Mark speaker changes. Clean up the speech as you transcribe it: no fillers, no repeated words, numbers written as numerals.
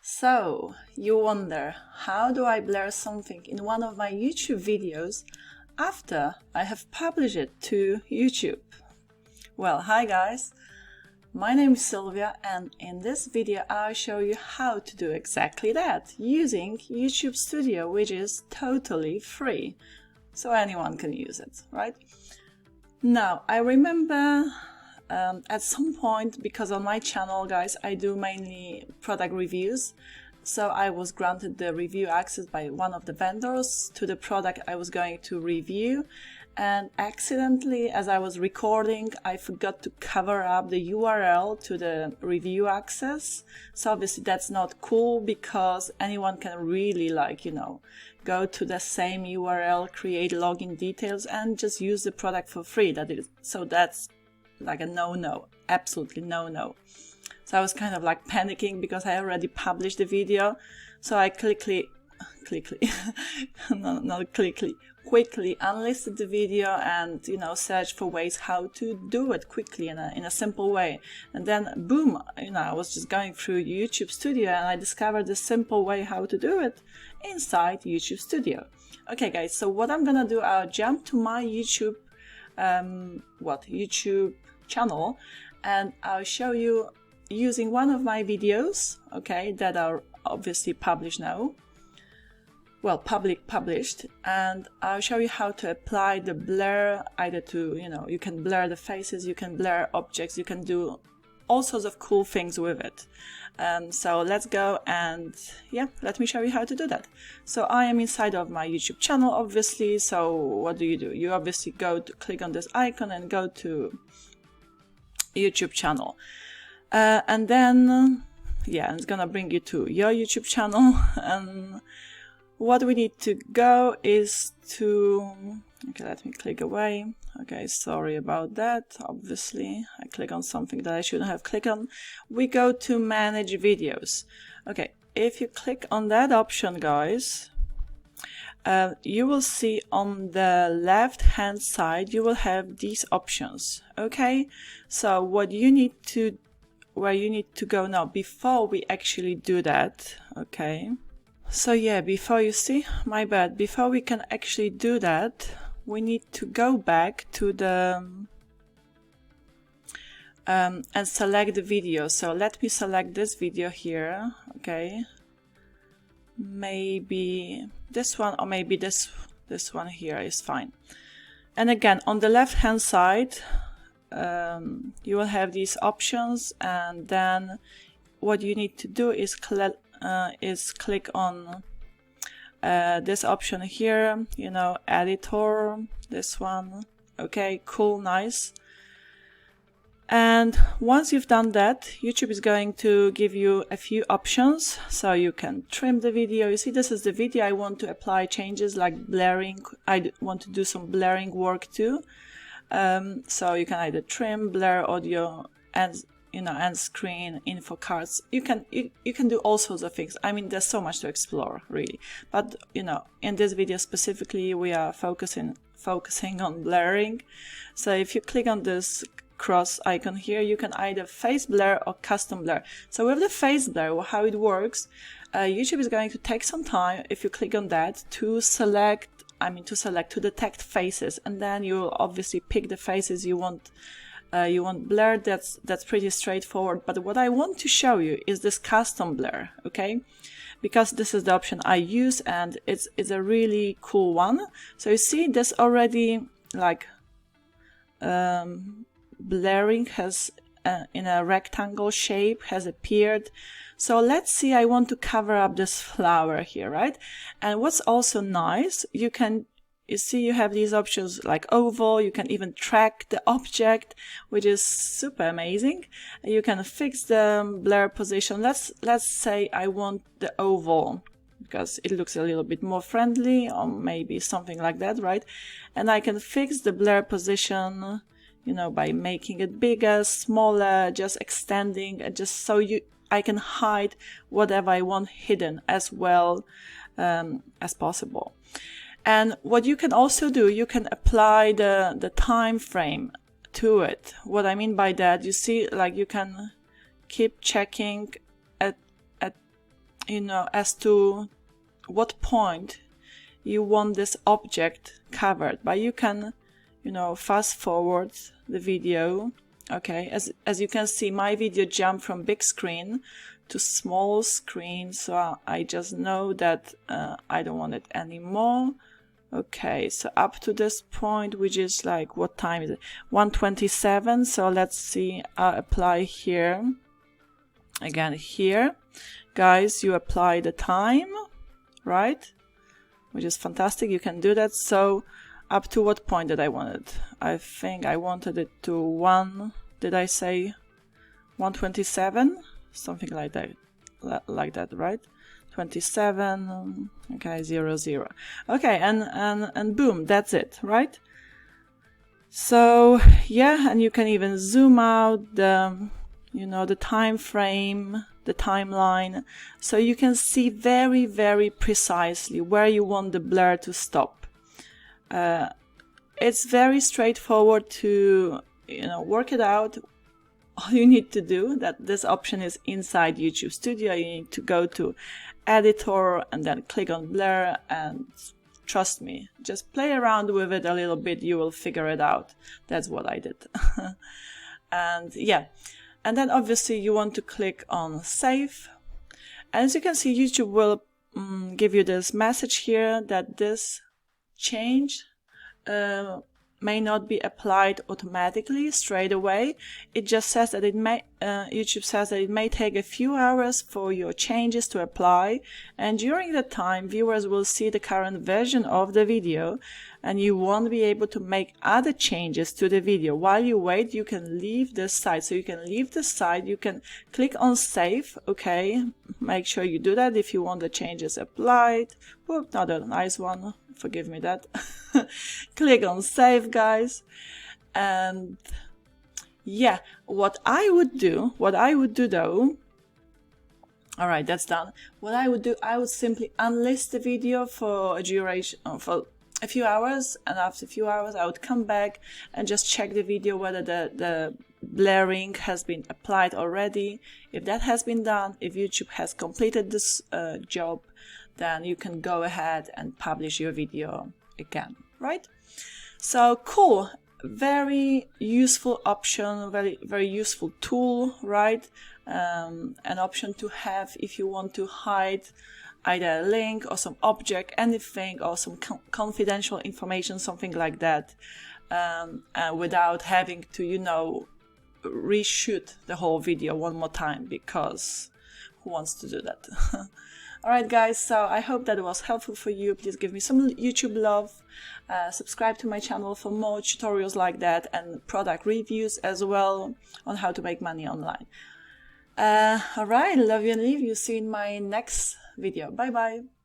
Speaker 1: So, you wonder, how do I blur something in one of my YouTube videos after I have published it to YouTube? Well, hi guys, my name is Sylvia, and in this video I'll show you how to do exactly that using YouTube Studio, which is totally free, so anyone can use it, right? Now, I remember at some point, because on my channel, guys, I do mainly product reviews, so I was granted the review access by one of the vendors to the product I was going to review, and accidentally, as I was recording, I forgot to cover up the URL to the review access. So obviously that's not cool, because anyone can really, go to the same URL, create login details, and just use the product for free. So that's like a no-no, absolutely no-no. So I was kind of like panicking because I already published the video. So I quickly unlisted the video and, searched for ways how to do it quickly in a simple way. And then boom, I was just going through YouTube Studio and I discovered the simple way how to do it inside YouTube Studio. Okay guys, so what I'm gonna do, I'll jump to my YouTube channel, and I'll show you using one of my videos, okay, that are obviously published now, well, published, and I'll show you how to apply the blur, either to, you can blur the faces, you can blur objects, you can do all sorts of cool things with it. So let's go, and yeah, let me show you how to do that. So I am inside of my YouTube channel, obviously. So what do? You obviously click on this icon and go to YouTube channel, and then it's gonna bring you to your YouTube channel. And what we need to go is to, okay, let me click away. Okay, sorry about that. Obviously, I click on something that I shouldn't have clicked on. We go to manage videos. Okay, if you click on that option, guys, you will see on the left hand side, you will have these options. Okay, so where you need to go now, before we actually do that, okay. So yeah, before we can actually do that, we need to go back to the and select the video. So let me select this video here, okay. Maybe this one, or maybe this one here is fine. And again, on the left hand side, you will have these options, and then what you need to do is click on this option here, editor, this one. Okay, cool, nice. And once you've done that, YouTube is going to give you a few options. So you can trim the video. You see, this is the video. I want to apply changes like blurring. I want to do some blurring work too. So you can either trim, blur audio, and end screen, info cards. You can do all sorts of things. I mean, there's so much to explore, really. But in this video specifically, we are focusing on blurring. So if you click on this cross icon here, you can either face blur or custom blur. So with the face blur, how it works, YouTube is going to take some time, if you click on that, to detect faces, and then you'll obviously pick the faces you want blurred. That's pretty straightforward. But what I want to show you is this custom blur, okay? Because this is the option I use, and it's a really cool one. So you see, this already blurring has in a rectangle shape has appeared. So let's see, I want to cover up this flower here, right? And what's also nice, you see you have these options like oval. You can even track the object, which is super amazing. You can fix the blur position. Let's say I want the oval because it looks a little bit more friendly, or maybe something like that, right? And I can fix the blur position, by making it bigger, smaller, just extending, and just so I can hide whatever I want hidden as well as possible. And what you can also do, you can apply the time frame to it. What I mean by that, you see, you can keep checking you know, as to what point you want this object covered, but you can, you know, fast forward the video. Okay, as you can see, my video jumped from big screen to small screen, so I just know that I don't want it anymore. Okay, so up to this point, which is like, what time is it? 1:27. So let's see, I'll apply here. Again, here, guys, you apply the time, right? Which is fantastic. You can do that. So up to what point did I want it? I think I wanted it to 1, did I say 1:27? Something like that, right? 27, okay, 0, 0. Okay, and boom, that's it, right? So yeah, and you can even zoom out the, you know, the time frame, the timeline, so you can see very, very precisely where you want the blur to stop. It's very straightforward to, you know, work it out. All you need to do, that this option is inside YouTube Studio. You need to go to Editor and then click on Blur, and trust me, just play around with it a little bit, you will figure it out. That's what I did. And yeah, and then obviously you want to click on Save. And as you can see, YouTube will give you this message here that this change may not be applied automatically straight away. It just says that it may, YouTube says that it may take a few hours for your changes to apply, and during that time viewers will see the current version of the video and you won't be able to make other changes to the video. While you wait, you can leave this site. So you can leave the site, you can click on Save. Okay, make sure you do that if you want the changes applied. Whoop, not a nice one, forgive me that. Click on Save, guys. And yeah, what I would do though, all right, that's done. What I would do, I would simply unlist the video for a duration, for a few hours, and after a few hours I would come back and just check the video whether the blurring has been applied already. If that has been done, if YouTube has completed this job, then you can go ahead and publish your video again, right? So cool, very useful option, very useful tool, right? An option to have if you want to hide either a link or some object, anything, or some confidential information, something like that, without having to, you know, reshoot the whole video one more time, because who wants to do that? Alright guys, so I hope that it was helpful for you. Please give me some YouTube love, subscribe to my channel for more tutorials like that, and product reviews as well on how to make money online. Alright, love you and leave you. See you in my next video. Bye bye.